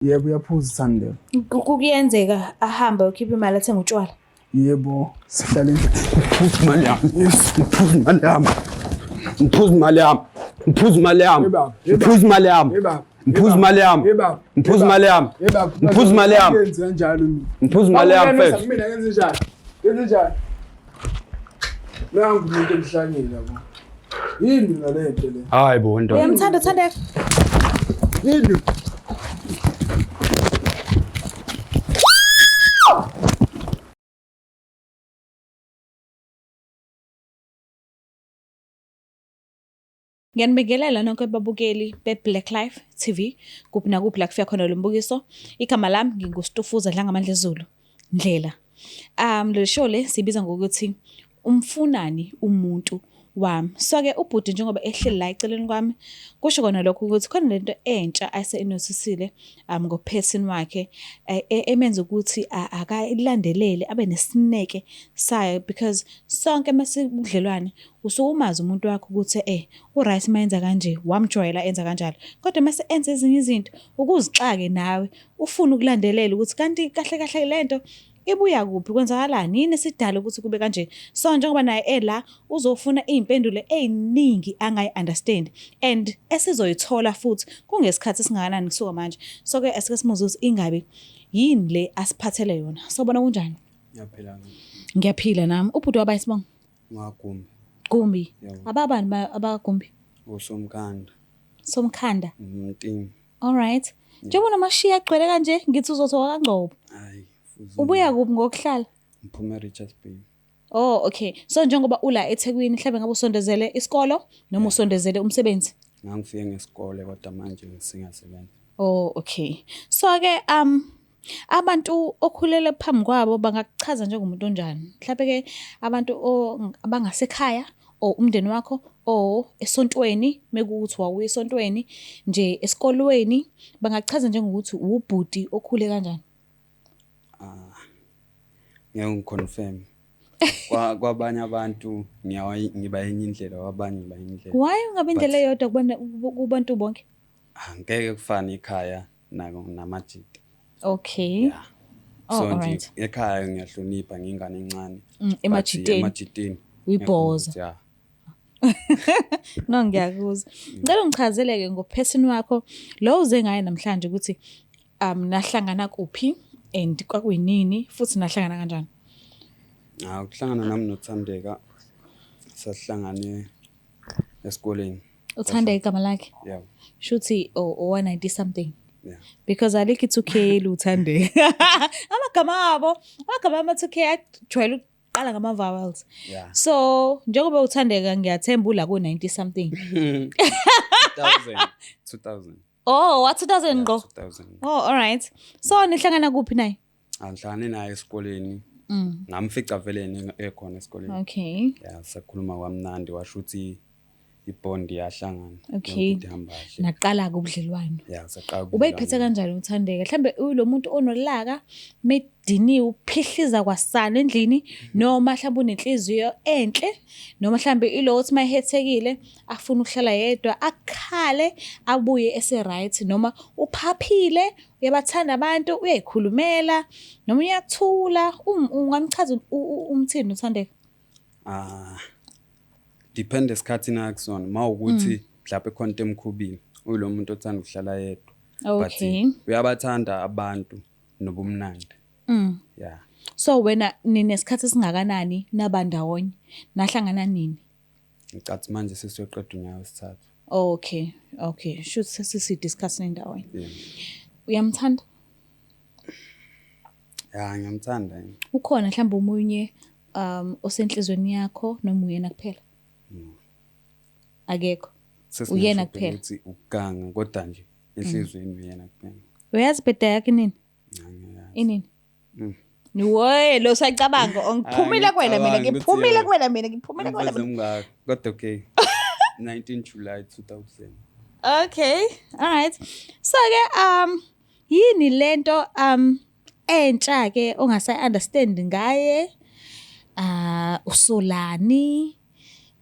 Yebo, uyaphuza Sandile. Kuyenzeka ahambe ukhiphe imali athenga utshwala. Yebo, sihlale ngiphuza imali yami. Ngiphuza imali yami. Ngiphuza imali yami. Ngiphuza imali yami. Ngiphuza imali yami. Ngiphuza imali yami. Ngiphuza imali yami. Ngiphuza imali yami. Ngenze kanjalo mina. Ngiphuza imali yami mfethu. Mina ngenze njani? Ngenze njani? Nangu umuntu emhlangeni yabo. Yini mina le nto le? Hayi bo nto. Uyamthanda Thandeka? Yini? Ngiyanibingelela nonke ababukeli be-Black Life TV. Kuphi nakuphi la kufika khona lo mbukiso. Igama lami nginguStufuza Dlangamandla Zulu Ndlela. Le show le sibiza ngokuthi umfunani umuntu wami. So-ke ubhuti njengoba ehleli la eceleni kwami, kusho kona lokho ukuthi khona lento entsha aseyinosisile ngophesini wakhe emenza ukuthi akayilandelele abe nesineke sayo, because sonke masikubudlelwane usuke umazi umuntu wakho ukuthi u-right mayenza kanje, wamjwayela enza kanjalo. Kodwa mase enza ezinye izinto ukuzixake nawe ufuna ukulandelela ukuthi kanti kahle kahle lento ibuya kuphi, kwenzakalani, yini esidala ukuthi kube kanje. So njengoba naye la uzofuna iy'mpendulo ey'ningi angayi-understand and esizoyithola futhi kungesikhathi esingakanani kusuka manje. So-ke asike simuze ukuthi ingabe yini le asiphathele yona. Sobona kunjani? Ngiyaphila. Ngiyaphila nami. Ubhuti wabayi Sibongo? Ngagumbi. Gumbi. Ababani abagumbi? Usomkhanda. Somkhanda. Mtini. All right. Njengoba namashiya agcwele kanje ngithi uzothoka kaNgcobo. Hayi. Ubuya kuphi ngokuhlala? Ngiphuma Richards Bay. Oh, okay. So njengoba ula eThekwini mhlawumbe ngabe usondezele isikolo noma usondezele umsebenzi? Ngangifike ngesikole kodwa manje ngisingasebenzi. Oh, okay. So-ke abantu okhulele phambi kwabo bangakuchaza njengomuntu onjani? Mhlawumbe ke abantu abangasekhaya or umndeni wakho or esontweni, mekuthi wawuya esontweni nje esikolweni, bangakuchaza njengokuthi ubhuti okhule kanjani? Ngeke ngiconfirm. Kwabanye abantu ngiba enye indlela, kwabanye ngiba enye indlela. Why ungabe indlela eyodwa kubantu bonke? Ngeke kufane ekhaya namajidi. Okay. Yeah. So alright. nje ekhaya ngiyahlonipha ngingane encane. Emajideni uyibhoza. Yeah. No, ngiyakuzwa. Ngicela ungichazeleke ngophesini wakho lo uze ngaye namhlanje ukuthi nahlangana kuphi and kwakuyinini futhi nahlangana kanjani? Ukuhlangana nami noThandeka sasihlangane esikoleni. Uthandeka igama lakhe? Yeah. Shuthi 190 something. Yeah. Because I like it 2K Uthandeka. Amagama ama-2K ajwayele ukuqala ngama-vowels. Yeah. So njengoba uThandeka ngiyathemba ula ku-90 something. 2000. Oh, what 2000 ngqo? 2000. Oh, all right. So nihlangana kuphi naye? Angihlangane naye esikoleni. Ngamfica vele ekhona esikoleni. Okay. Yeah, sakhuluma kwamnandi washo ukuthi ibond yahlangana. Okay. Naqala kubudlelwano. Yeah, saqala. Ubeyiphethe kanjani uThandeka? Mhlambe ulo muntu onolaka, mediniwe uphihliza kwasana endlini noma mhlambe unenhliziyo enhle noma mhlambe ilo othi mayihethekile afuna ukuhlala yedwa akhale abuye ese-right noma uphaphile uyabathanda abantu uyayikhulumela noma uyathula ungamchaza umthini uThandeka? Depende esikhathini akusona mawukuthi mhlawumbe khona into emkhubini uyilo muntu othanda ukuhlala yedwa. Okay. But uyabathanda abantu nobumnandi. Yeah. So wena ninesikhathi esingakanani nabandawonye? Nahlangana nini? Ngicathi manje sesiyoqeda unyaka wesithathu. Okay. Should sisi-discuss ndawonye. Yeah. Uyamthanda? Yeah, ngiyamthanda. Ukhona mhlawumbe umunye osenhlizweni yakho noma uyena kuphela? Akekho. Uyena kuphela. Ukuthi ukuganga kodwa nje enhlizweni uyena kuphela. Uyazi birthday yakhe nini? Ngiyazi. Inini? Niwe lo sayicabanga ngiphumile kuwena mina. Kodwa okay. 19 July 2000. Okay. All right. So-ke yini lento entsha ke ongasa-understand ngaye? Usolani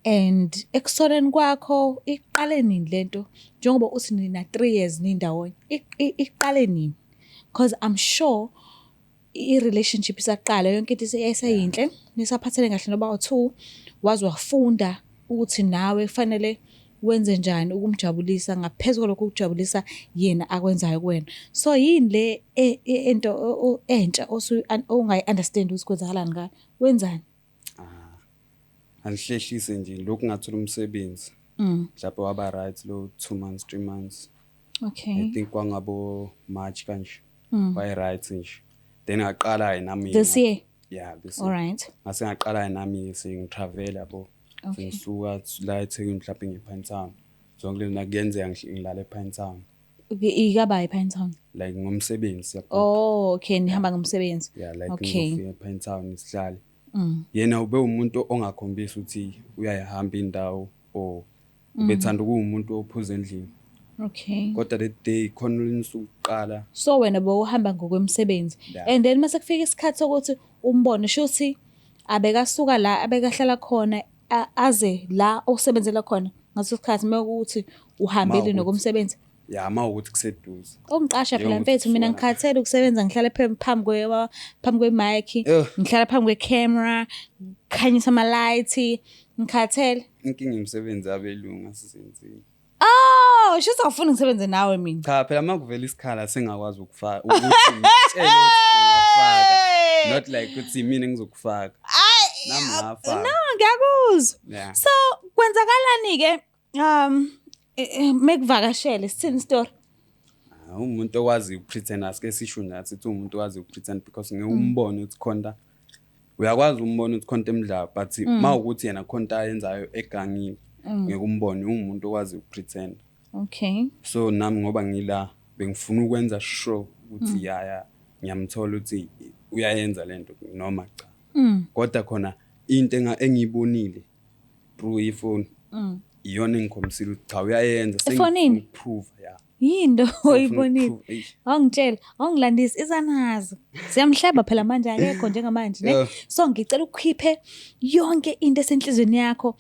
and ekusoleni kwakho iqale nini lento njengoba uthi nina 3 years nindawonye iqale nini because I'm sure i-relationship isaqala yonke into isayinhle nisaphathele kahle noba u-2 wazi wafunda ukuthi nawe kufanele wenze njani ukumjabulisa ngaphezu kwalokho ukujabulisa yena akwenzayo kuwena. So yini le into entsha ongayi-understand ukuthi kwenzakalani ngayo wenzani? Angihlehlise nje lokhu ngathola umsebenzi mhlawumbe waba right lo 2 months 3 months. Okay. I think kwangabo March kanje wayi right nje then ngaqala nami This year? Yeah, this All right. ngase ngaqala nami sengitravel yabo sengisuka la eThekwini mhlawumbe ngePinetown zonke lena kuyenzeka ngilala ePinetown. Ikaba ePinetown Like ngomsebenzi yabo. Oh, okay, nihamba ngomsebenzi. Yeah, like Okay. ngifika ePinetown isihlale. Yena ube umuntu ongakhombisa ukuthi uyayihamba indawo or ubethanda ukuwumuntu ophuza endlini. Okay. Kodwa that day khona linisuqala. So wena bowuhamba ngokwemsebenzi. And then mase kufika isikhathi sokuthi umbone shuthi abekasuka la abekahlala khona aze la osebenzela khona ngaso isikhathi mekuthi uhambile nokumsebenzi. Yeah, mawukuthi kuseduze. Ongiqasha phela mfethu mina ngikhathele ukusebenza ngihlala phambi kwemic, ngihlala phambi kwecamera, khanyisa ama lights, ngikhathele. Inkinga imisebenzi abelungu asizenzile. Oh, shuthi awufuni ngisebenze nawe mina. Cha phela makuvela isikhala sengakwazi ukufaka ukuthi ngitshele ukuthi ungafaka. Not like ukuthi mina ngizokufaka. Nami ngafaka. No, ngiyakuzwa. Yeah. So kwenzakalani ke mekuvakashele sithini story? Umuntu owazi ukupretend asike sisho nathi ukuthi umuntu owazi ukupretend because ngeumbone ukuthi khonta uyakwazi umbone ukuthi khonta emdlalo but mawukuthi yena khonta ayenzayo egangini ngekumbone umuntu owazi ukupretend. Okay. So nami ngoba ngila bengifuna ukwenza sure ukuthi yaya ngiyamthola ukuthi uyayenza lento noma cha. Kodwa khona into engiyibonile through iphone iyona engikhombisile ukuthi cha uyayenza sengiprove yeah. Yinto oyibonile. Awungitshela, awungilandisi izanazo. Siyamhlaba phela manje akekho njengamanje ne. So ngicela ukukhiphe yonke into esenhlizweni yakho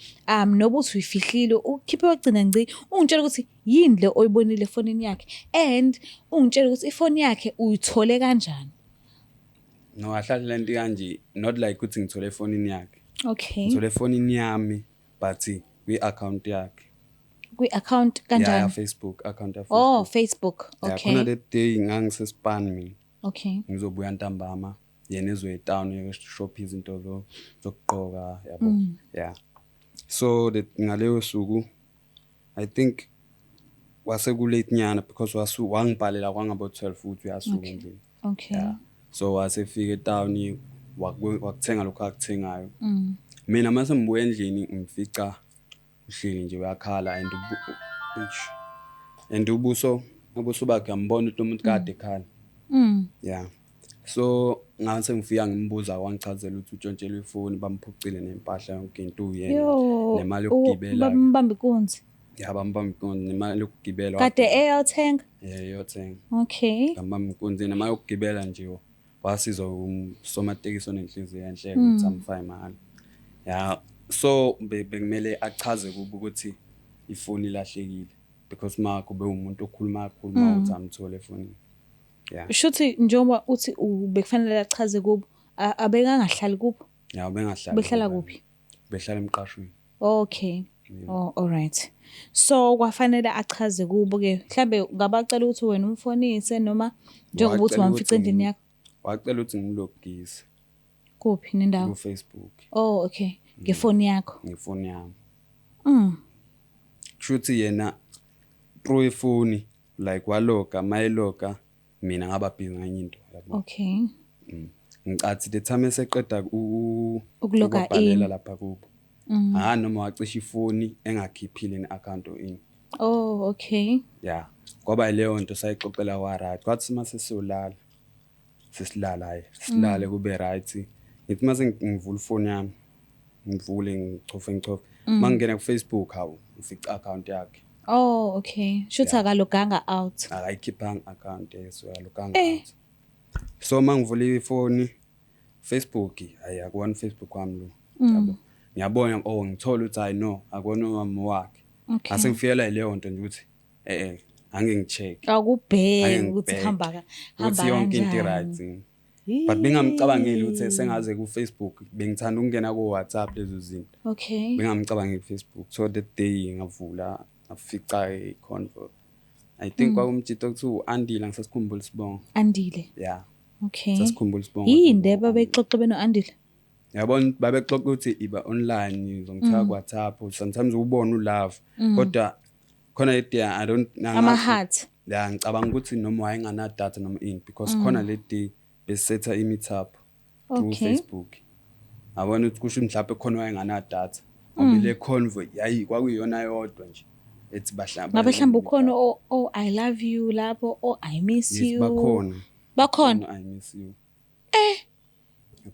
nobuthi uyifihlile ukhiphe ogcina ngci ungitshela ukuthi yini le oyibonile efonini yakhe and ungitshela ukuthi ifoni yakhe uyithole kanjani. No, ahlala lento kanje not like ukuthi ngithole efonini yakhe. Okay. Ngithole efonini yami but kwi-account yakhe. Kwi-account kanjani? Yeah, Facebook account ya Facebook. Oh, Facebook. Okay. Yeah, khona that day ngangisespan mina. Okay. Ngizobuya ntambama yena ezwe etown yokushop izinto zokugqoka yabo. Yeah. So that ngaleyo suku I think wase ku late nyana because wangibhalela kwangabo 12 futhi uyasuka endlini. Okay. Yeah. So wasefika etown wakuthenga lokho akuthengayo. Mina mase ngibuya endlini ngifica uhleli nje uyakhala and ubuso bakhe ngambona ukuthi umuntu kade ekhala. Yeah. So ngase ngifika ngimbuza wangichazela ukuthi utshontshela ifoni bamphucile nempahla yonke into uyena nemali yokugibela. Bambamba ikunzi. Yeah, bambamba ikunzi nemali yokugibela. Kade eyothenga? Yeah, eyothenga. Okay. Bambamba ikunzi nemali yokugibela nje wasizwa usomatekisi onenhliziyo enhle ukuthi amfaye imali. Yeah. So bekumele achaze kuba ukuthi ifoni ilahlekile because makho be umuntu okhuluma ukuthi amthole efonini. Yeah. Shuthi njengoba uthi bekufanele achaze kubo abekangahlali kubo? Yeah, bengahlali. Behlala kuphi? Behlala emqashweni. Okay. Oh, all right. So kwafanele achaze kubo ke mhlambe ngabacela ukuthi wena umfonise noma njengoba uthi wamfica endini yakho. Wacela ukuthi ngilogise. Kuphi nendawo? Ku Facebook. Oh, okay. Ngefoni yakho. Ngefoni yami. Shuthi yena through ifoni like waloga mayiloga mina ngaba busy nganye into yabo. Okay. Ngicathi the time eseqeda ukuloga in lapha kubo. Noma wacisha ifoni engakhiphile neaccount in. Oh, okay. Yeah. Ngoba leyo nto sayixoxela wa right. Kwathi mase siyolala. Sesilala silale kube right. Ngithi mase ngivula ifoni yami. Ngivule ngichofe. Mangena ku Facebook hawo ngifica account yakhe. Oh, okay. Shuthi akaloganga out. Akayikhiphanga account yeso yaloganga out. So mangivula ifoni Facebook ayakuona Facebook wami lo. Yabo. Ngiyabona ngithola ukuthi I know akona wami wakhe. Okay. Ase ngifikela leyo nto nje ukuthi Ange ngicheck. Akubheke ukuthi hamba yonke into right. But bengamcabangeli ukuthi sengaze ku Facebook bengithanda ukungena ku WhatsApp lezo zinto. Okay. Bengamcabangeli Facebook. So that day ngavula afica iconvo. I think kwakumtshito kuthi Andile ngisasikhumbula Sibongo. Andile. Yeah. Okay. Sasikhumbula Sibongo. Yini babexoxa beno Andile? Yabona babexoxa ukuthi iba online ngizongithatha ku WhatsApp sometimes ubona ulove kodwa khona lady I don't ama heart. Yeah, ngicabanga ukuthi noma wayengana data noma in because khona lady besetha i-meetup through Facebook. Abona ukuthi kusho mhlawumbe khona wayengana data. Ngoba le convo yayi kwakuyiyona yodwa nje. Ethi bahlamba. Ngabe mhlawumbe ukhona oh I love you lapho oh I miss you. Bakhona. I miss you.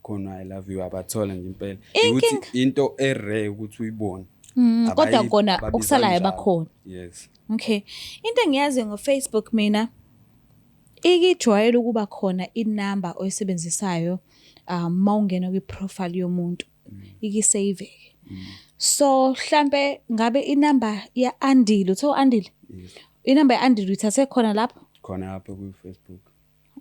Khona I love you abathola nje impela. Ukuthi into rare ukuthi uyibone. Kodwa kona okusalayo bakhona. Yes. Okay. Into engiyazi ngo-Facebook mina ikijwayele ukuba khona inamba oyisebenzisayo mawungena kwi-profile yomuntu ikisave. So mhlambe ngabe inamba ya Andile utho Andile? Yes. Inamba ya Andile uyithathe khona lapho? Khona lapho ku Facebook.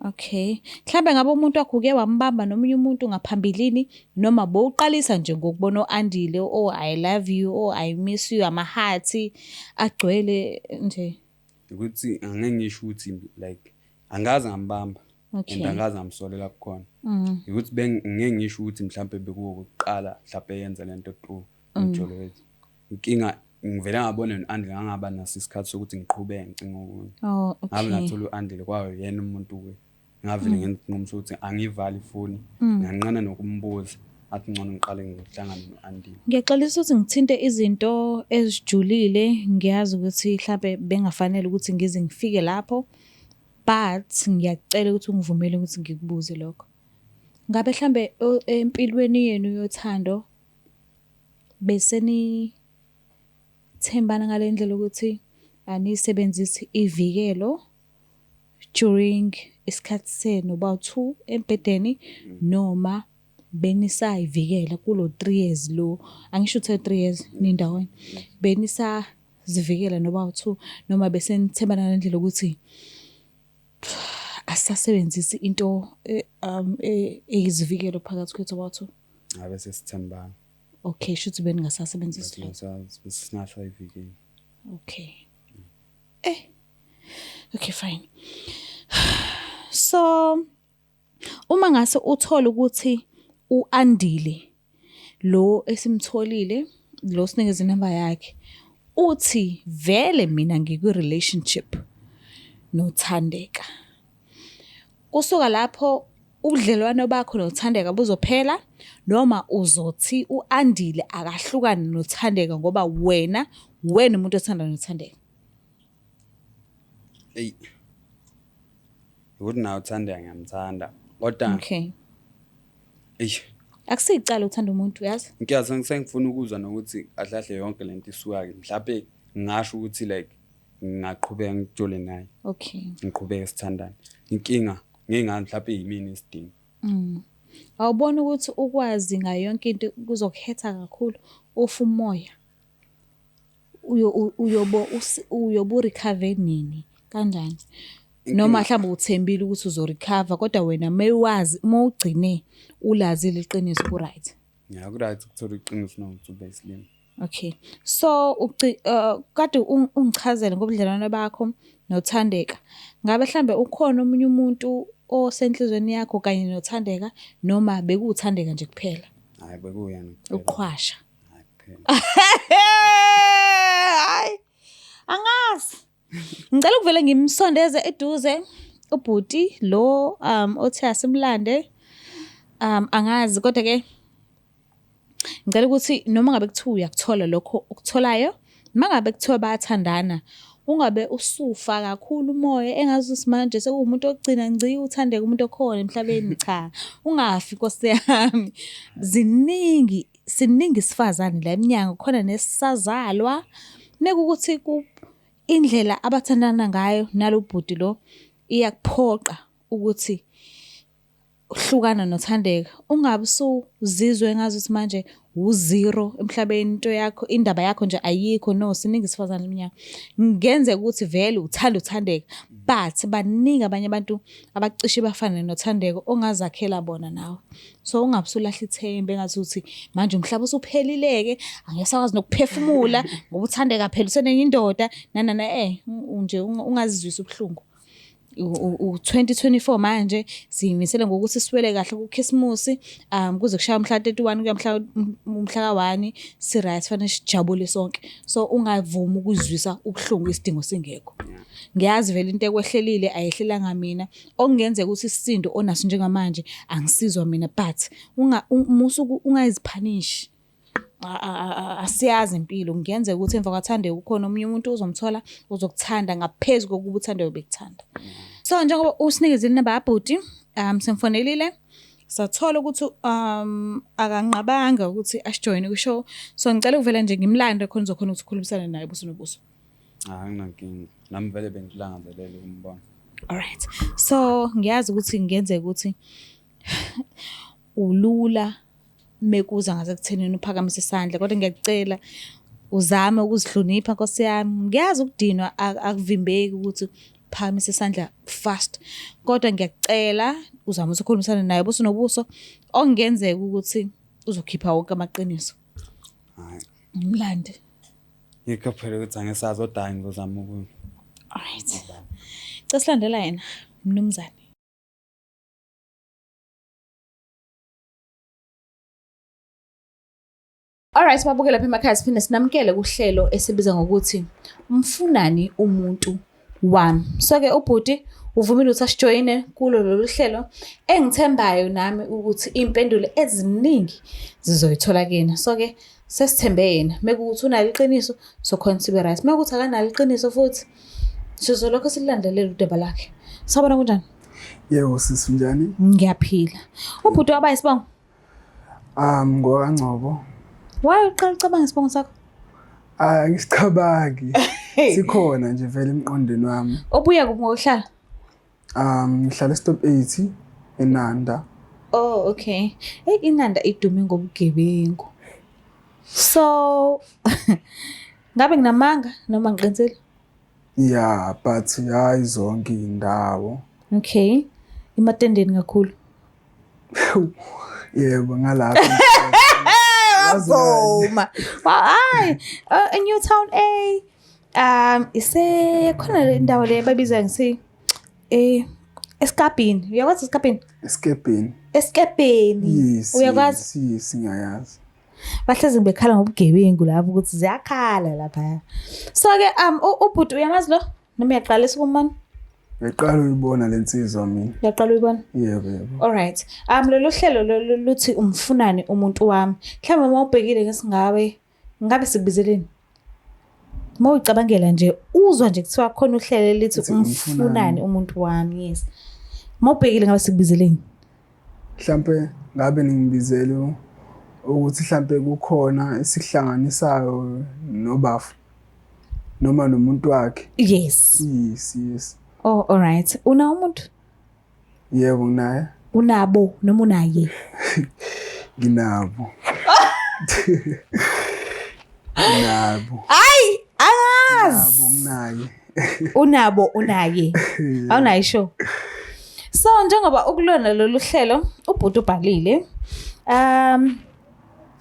Okay. Mhlambe ngabe umuntu wakho uke wambamba nomunye umuntu ngaphambilini noma bowuqalisa nje ngokubona uAndile oh I love you oh I miss you ama hearts agcwele nje. Ukuthi angeke ngisho ukuthi like angazi ngambamba and angazi ngamsolela kukhona. Ukuthi ngeke ngisho ukuthi mhlambe bekuwokuqala mhlambe yenza lento true njalo wethu. Inkinga ngivela ngabona noAndile ngangaba naso isikhathi sokuthi ngiqhubeke ngicinga ukuthi. Oh okay. Ngabe nathola uAndile kwayo yena umuntu we. Ngavele ngenqumso ukuthi angivali ifoni nganqana nokumbuza athi ngcono ngiqale ngokuhlangana noAndile. Ngiyaxolisa ukuthi ngithinte izinto ezijulile ngiyazi ukuthi mhlambe bengafanele ukuthi ngize ngifike lapho but ngiyacela ukuthi ungivumele ukuthi ngikubuze lokho. Ngabe mhlambe empilweni yenu yothando bese ni thembana ngalendlela ukuthi anisebenzisi ivikelo during isikhathi senu about 2 embedeni noma benisayivikela kulo 3 years lo angisho 3 years nindaweni benisa zivikela no about 2 noma bese nithembana ngalendlela ukuthi asasebenzisi into eyizivikelo phakathi kwethu about 2 ngabe sesithembana. Okay shuthi beningasasebenzisi singasayivikeli. Okay. Okay fine. So uma ngase uthola ukuthi uAndile lo esimtholile lo sinikeze inamba yakhe uthi vele mina ngikwi relationship noThandeka. Kusuka lapho ubudlelwano bakho noThandeka buzophela noma uzothi uAndile akahlukane noThandeka ngoba wena umuntu othanda noThandeka. Ukuthi nawe uThandeka ngiyamthanda. Kodwa okay. Akusicala uthanda umuntu yazi? Ngiyazi ngifuna ukuzwa nokuthi ahlahle yonke lento isuka ke. Mhlawumbe ngingasho ukuthi like ngingaqhubeka ngijole naye. Okay. Ngiqhubeke sithandane. Inkinga ngengani mhlawumbe yimini isidingo. Awubona ukuthi ukwazi ngayo yonke into kuzokhetha kakhulu ofu umoya. Uyobo recover nini kanjani? Noma mhlawumbe uthembile ukuthi uzorecover kodwa wena mewazi mawugcine ulazi liqiniso ku right. Yeah, ku right ukuthola iqiniso nokuthi ube slim. Okay. So kade ungichazele ngobudlelwano bakho noThandeka. Ngabe mhlambe ukhona omunye umuntu osenhlizweni yakho kanye noThandeka noma bekuThandeka nje kuphela? Hayi bekuyena kuphela. Uqhwasha. Hayi kuphela. Hayi. Angazi. Ngicela ukuvela ngimsondeze eduze ubhuti lo othi asimlande angazi kodwa ke ngicela ukuthi noma ngabe kuthiwa uyakuthola lokho ukutholayo mangabe kuthiwa bayathandana ungabe usufa kakhulu umoya engazi usimanje sekuwumuntu ogcina ngci uThandeka umuntu okhona emhlabeni cha ungafi Nkosi yami siningi sifazane la eminyaka khona nesazalwa nekukuthi indlela abathandana ngayo nalobhuti lo iyakuphoqa ukuthi hlukana nothandeka. Ungabe usuzizwe engazuthi manje u-0 emhlabeni, into yakho, indaba yakho nje ayikho, no, siningi isifazane eminyaka. Ngenzeka ukuthi vele uthanda uthandeka, but baningi abanye abantu abacishe bafane nothandeka ongazakhela bona nawe. So ungabe usulahla ithemba engazuthi manje umhlaba usuphelile-ke, angeke sakwazi nokuphefumula ngoba uthandeka phela usenenye indoda nje ungazizwisa ubuhlungu. U-2024 manje siyimisele ngokuthi siwele kahle kukhisimusi kuze kushaya umhla 31 kuya umhla ka-1 si-right, fanele sijabule sonke. So ungavumi ukuzwisa ubuhlungu isidingo singekho. Ngiyazi vele into ekwehlelile ayehlelanga mina, okungenzeka ukuthi isisindo onaso njengamanje angisizwa mina, but ungaziphanishi. Asiyazi impilo, ngenzeka ukuthi emva kwathandeka ukhona omunye umuntu uzomthola uzokuthanda ngaphezu kokuba uthandeka bekuthanda. So njengoba usinikeze inamba yabhuti, simfonelile, sathola ukuthi akanqabanga ukuthi asijoyine ku-show. So ngicela ukuvela nje ngimlande khona uzokhona ukuthi ukhulumisane naye buso nobuso. Anginankinga, nami vele bengilangazelele umbona. Alright, so ngiyazi ukuthi ngenzeka ukuthi ulula mekuza ngasekuthenini uphakamise isandla, kodwa ngiyakucela uzame ukuzihlonipha Nkosi yami. Ngiyazi ukudinwa akuvimbeki ukuthi uphakamise isandla fast, kodwa ngiyakucela uzame ukukhulumisana naye buso nobuso, okungenzeka ukuthi uzokhipha wonke amaqiniso. Hayi. Ngimlande. Yikho phela ukuthi angisazi odani ngizozama ukuyo. Alright. Cesilandela yena, mnumzane. Alright, babuke lapha emakhaya siphinde sinamukele kuhlelo esibiza ngokuthi umfunani umuntu wami. So-ke ubhuti uvumile ukuthi asijoyine kulo lolu hlelo engithembayo nami ukuthi impendulo eziningi zizoyithola kuyena. So-ke sesithembe yena, mekuthi unalo iqiniso sokhona sibe right, mekuthi akanalo iqiniso futhi sizolokho silandelela udaba lakhe. Sawubona kunjani? Yebo sisi, njani? Ngiyaphila. Ubhuti waba isibongo? NgokaNgcobo. Why uqala ucabanga isibongo sakho? Ngisicabangi. Sikhona nje vele emqondweni wami. Obuya kuphi ngokuhlala? Ngihlala stop 80 eNanda. Oh, okay. Inanda idume ngobugebengu. So ngabe nginamanga noma ngiqinisile? Yeah, but hayi zonke indawo. Okay. Imatendeni kakhulu. Yebo ngalapha. Azoma. Hayi, eNewtown A. Khona le ndawo le babiza ngisi Eskabini. Uyakwazi Eskabini? Eskabini. Eskabini. Uyakwazi? Singayazi. Bahlezi bekhala ngobugebengu lapho ukuthi ziyakhala lapha. So-ke ubhuti uyamazi lo? Noma uyaqalisa ukumana? Ngiqala uyibona lensizwa mina. Uyaqala uyibona? Yebo. Alright. Lolu hlelo luthi umfunani umuntu wami. Mhlawumbe uma ubhekile ngabe sikubizeleni. Uma uyicabangela nje uzwa nje kuthiwa khona uhlelo lithi umfunani umuntu wami, yes. Uma ubhekile ngabe sikubizeleni. Mhlambe ngabe ningibizele ukuthi mhlambe kukhona esihlanganisayo nobafu noma nomuntu wakhe. Yes. Yes. Oh, alright. Una umuntu? Yebo nginaye. Unabo noma unaye? Nginabo. Nginabo. Ay, angazi. Nginabo nginaye. Unabo unaye. Awunayo show. So njengoba ukulona lolu hlelo ubhuti ubhalile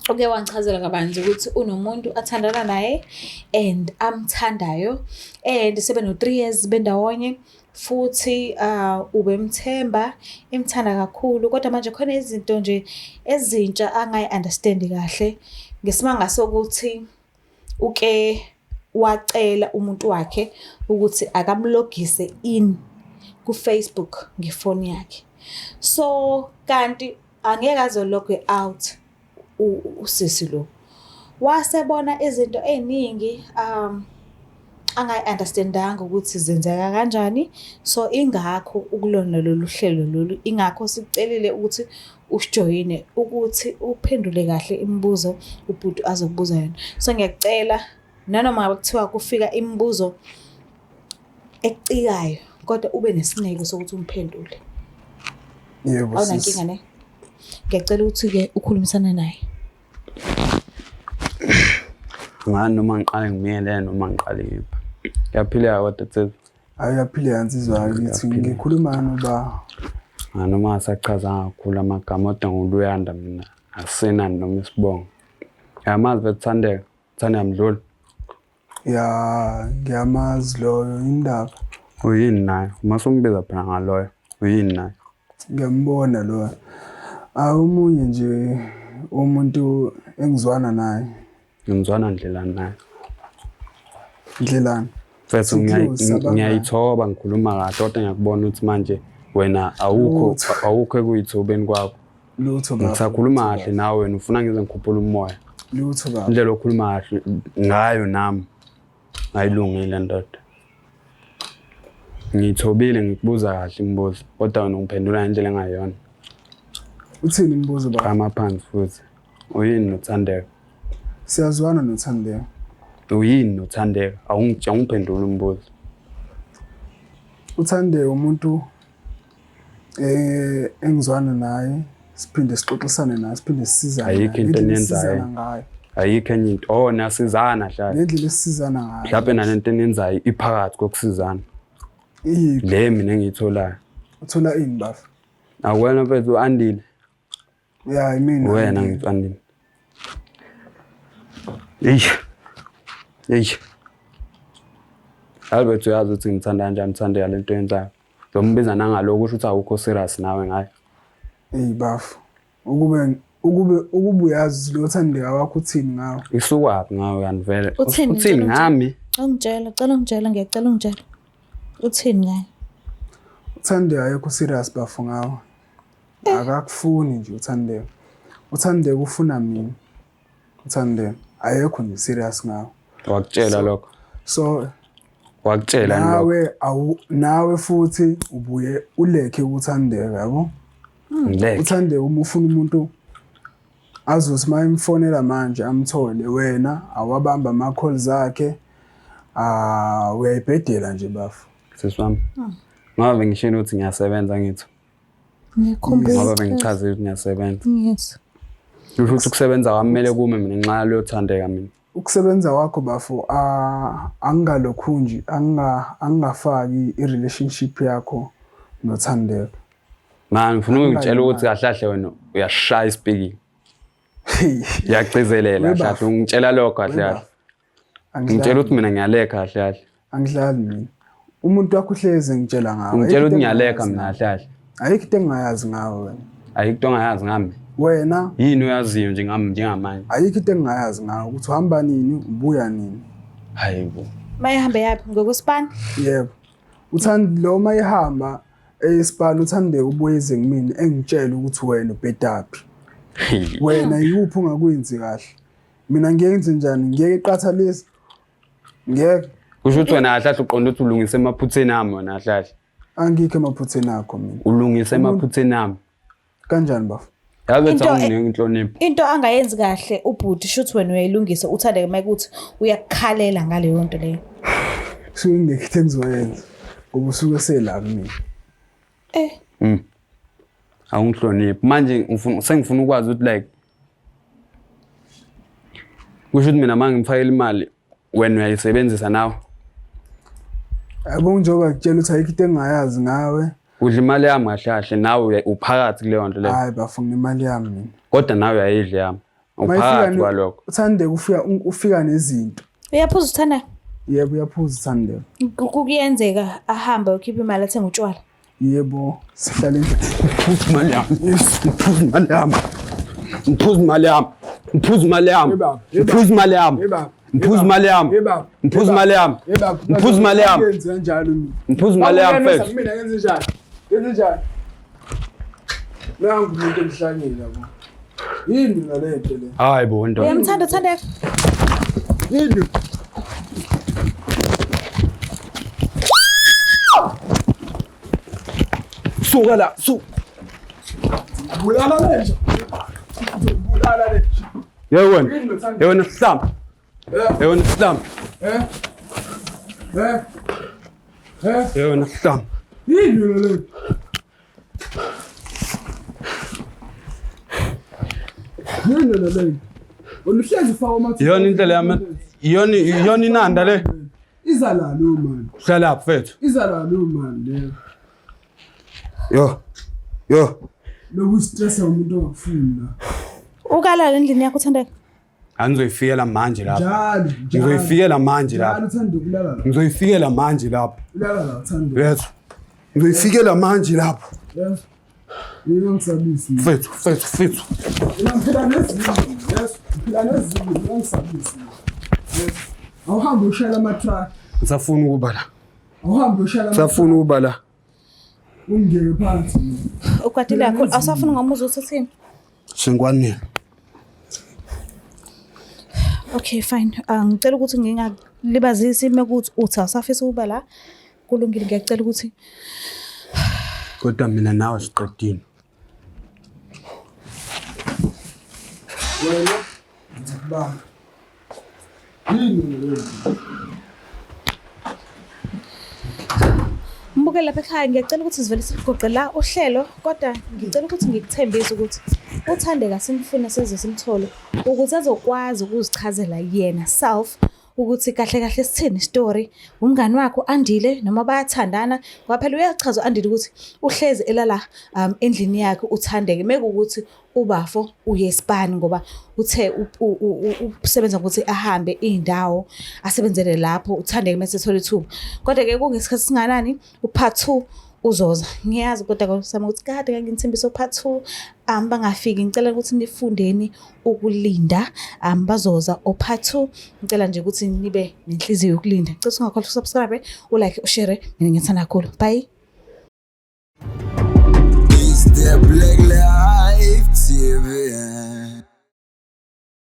Oke wangichazela kabanzi ukuthi unomuntu athandana naye and amthandayo and sebe no 3 years bendawonye futhi ubemthemba imthanda kakhulu, kodwa manje khona izinto nje ezintsha angayi-understand kahle ngesimanga sokuthi uke wacela umuntu wakhe ukuthi akamlogise in ku-Facebook ngefoni yakhe. So kanti angeke azologwe out usisi lo. Wasebona izinto eziningi angayi-understandanga ukuthi zenzeka kanjani. So ingakho ukulona lolu hlelo lolu, ingakho sikucelile ukuthi usijoyine ukuthi uphendule kahle imibuzo ubhuti azokubuza yona. So ngiyakucela nanoma ngabe kuthiwa kufika imibuzo ecikayo kodwa ube nesineke sokuthi umphendule. Yebo awunankinga ne ngiyacela ukuthi-ke ukhulumisane naye. Ngani noma ngiqale ngimiyele noma ngiqale yiphi. Ngiyaphila kodwa Nsizwa. Ayaphila yansizwa ngithi ngikhuluma noba Noma asachaza kakhulu amagama kodwa nguluyanda mina. Asenani noma isibongo. Yamazi bethandeka. Thanda Mdluli. ya ngiyamazi loyo indaba. Uyini naye? Masongibiza phela ngaloyo. Uyini naye? Ngiyambona lo. Awumunye nje umuntu engizwana naye. Ngizwana Ndlelani naye. Ndlelani. Mfethu ngiyayithoba ngikhuluma kahle kodwa ngiyakubona ukuthi manje wena awukho ekuyithobeni kwakho. Lutho baba. Ngisakhuluma kahle nawe wena ufuna ngize ngikhuphule umoya. Lutho baba. Indlela okhuluma kahle ngayo nami. Ayilungile ndoda. Ngithobile ngikubuza kahle imibuzo kodwa wena ungiphendula ngendlela engayona. Uthini imibuzo baba? Amaphansi futhi. Uyini noThandeka? Siyazwana noThandeka. Uyini noThandeka? Awungiphendula umbuzo. UThandeka umuntu engizwana naye siphinde sixoxisane naye siphinde sisizane. Ayikho into eniyenzayo. Ayikho enye into. Nasizana hlala. Ngendlela esizana ngayo. Mhlawumbe nalento eniyenzayo iphakathi kokusizana. Le mina engiyitholayo. Uthola ini bafu? Awena mfethu andile. Ya yimina. Wena ngitsandile. Albert uyazi ukuthi ngithanda kanjani ngithanda lento yenzayo. Lombiza nangaloko usho ukuthi awukho serious nawe ngayo. Bafu. Ukube uyazi lo Thandeka wakho uthini ngawe? Isukaphi ngawe kanti vele? Uthini ngami? Ungitshela, ngiyacela ungitshela. Uthini ngaye? UThandeka ayekho serious bafu ngawe. Akakufuni nje uThandeka. UThandeka ufuna mina. UThandeka ayekho nje serious ngawe. Wakutshela lokho. So wakutshela nawe futhi ubuye ulekhe uThandeka yabo. UThandeka uma ufuna umuntu azothi mayimfonela manje amthole wena awabamba ama calls akhe uyayibhedela nje bafu. Siswami. Ngabe ngishilo ukuthi ngiyasebenza ngithi. Ngiyakhumbula. Ngabe bengichaze ukuthi ngiyasebenza. Yes. Usho ukuthi ukusebenza kwamele kume mina ngenxa leyo Thandeka mina. Ukusebenza kwakho bafu angalokhu nje angafaki i-relationship yakho noThandeka. Man ngifuna ukutshela ukuthi kahle wena uyashaya ispeaking. Yagcizelela kahle ungitshela lokho kahle. Ngitshela ukuthi mina ngiyaleka kahle. Angidlali mina. Umuntu wakho uhleze ngitshela ngawe. Ngitshela ukuthi ngiyaleka mina kahle. Ayikho into engayazi ngawe wena. Ayikho into engayazi ngami. Wena yini uyaziyo nje ngami njengamanje? Ayikho into engayazi ngawe ukuthi uhamba nini ubuya nini. Hayibo. Mayihambe yapi ngokuSpan? Yebo. Uthanda lo mayihamba eSpan Uthandeka ubuyize kimi engitshela ukuthi wena ubhedaphi. Wena yuphi ungakwenzi kahle. Mina ngiyenze njani? Ngiyeke iqathalisa. Ngeke. Kusho ukuthi wena kahle uqonda ukuthi ulungise emaphutheni ami wena kahle. Angikho emaphutheni akho mina. Ulungise emaphutheni ami. Kanjani bafu? Yabe ngiyinike inhlonipho. Into angayenzi kahle ubhuti shothi wena uyayilungisa uThandeka mayikuthi uyakukhalela ngaleyo nto leyo. Singekho into engizoyenza. Ngoba usuke selapha mina. Awungihloniphi manje sengifuna ukwazi ukuthi like kusho ukuthi mina mangimfakela imali wena uyayisebenzisa nawe. Yabo njengoba ngitshela ukuthi ayikho into engayazi ngawe. Udla imali yami kahle nawe uphakathi kuleyo nto leyo. Hayi bafuna imali yami mina. Kodwa nawe uyayidla yami. Uphakathi kwalokho. Uthandeka ufika nezinto. Uyaphuza uThandeka? Yebo uyaphuza uThandeka. Kuyenzeka ahambe ukhipha imali athenga utshwala. Yebo sihlala endlini. Ngiphuza imali yami. Ngiphuza imali yami. Ngiphuza imali yami. Ngiphuza imali yami. Ngiphuza imali yami. Ngiphuza imali yami. Ngiphuza imali yami. Ngiphuza imali yami. Ngenza kanjalo mina. Ngiphuza imali yami mfethu. Mina ngenze njani? Ngenze njani? Nangu umuntu emhlangeni yabo. Yini mina le nto le? Hayi bo ndoda. Uyamthanda uThandeka? Yini? Suka la, su. Bulala lenja. Bulala lenja. Yewena Islam. Yewena Islam. Yewena Islam. Yini le? Yini le? Oluhlezi ufaka amathuluzi. Iyona into le yami. Iyona inanda le. Iza la lo man. Hlala mfethu. Iza la lo man le. Yo. Loku stressa umuntu ongafuni la. Ukalala endlini yakho Thandeka. Angizoyifikela manje lapha. Njalo. Ngizoyifikela manje lapha. Njalo uthanda ukulala la. Ngizoyifikela manje lapha. Ulala la uthanda. Yethu. Ngizoyifikela manje lapha. Yes. Yini ngisabisi. Mfethu. Ngiphila nezinto. Yes. Ngiphila nezinto ngisabisi. Yes. Awuhambe ushayela ama-truck. Ngisafuna ukuba la. Awuhambe ushayela Ngisafuna ukuba la. ungeke phansi. Ukwatile kakhulu. Awusafuna ngomuzi uthini? Sengikwanele. Okay, fine. Ngicela ukuthi ngingalibazisi mekuthi uthi awusafisa ukuba la. Kulungile ngiyacela ukuthi Kodwa mina nawe siqedile. Wena ngizakubamba. Yini le? Mbukele lapha ekhaya ngiyacela ukuthi sivele sigoqe la uhlelo kodwa ngicela ukuthi ngikuthembise ukuthi uThandeka simfuna size simthole ukuthi azokwazi ukuzichazela yena self ukuthi kahle kahle sithini story umngani wakho Andile noma bayathandana ngoba phela uyachaza Andile ukuthi uhlezi elala endlini yakhe uThandeke mekuthi ubafo uyesipani ngoba uthe usebenza ukuthi ahambe indawo asebenzele lapho uThandeke mase ethola ithuba kodwa ke kungesikhathi singanani uPart 2 uzoza ngiyazi kodwa kusama ukuthi kade ngingithembisa uPart 2 bangafiki ngicela ukuthi nifundeni ukulinda bazoza uPart 2 ngicela nje ukuthi nibe nenhliziyo yokulinda ngicela ungakhohlwa ukusubscribe ulike ushare mina ngithanda kakhulu bye. It's the Black Life TV.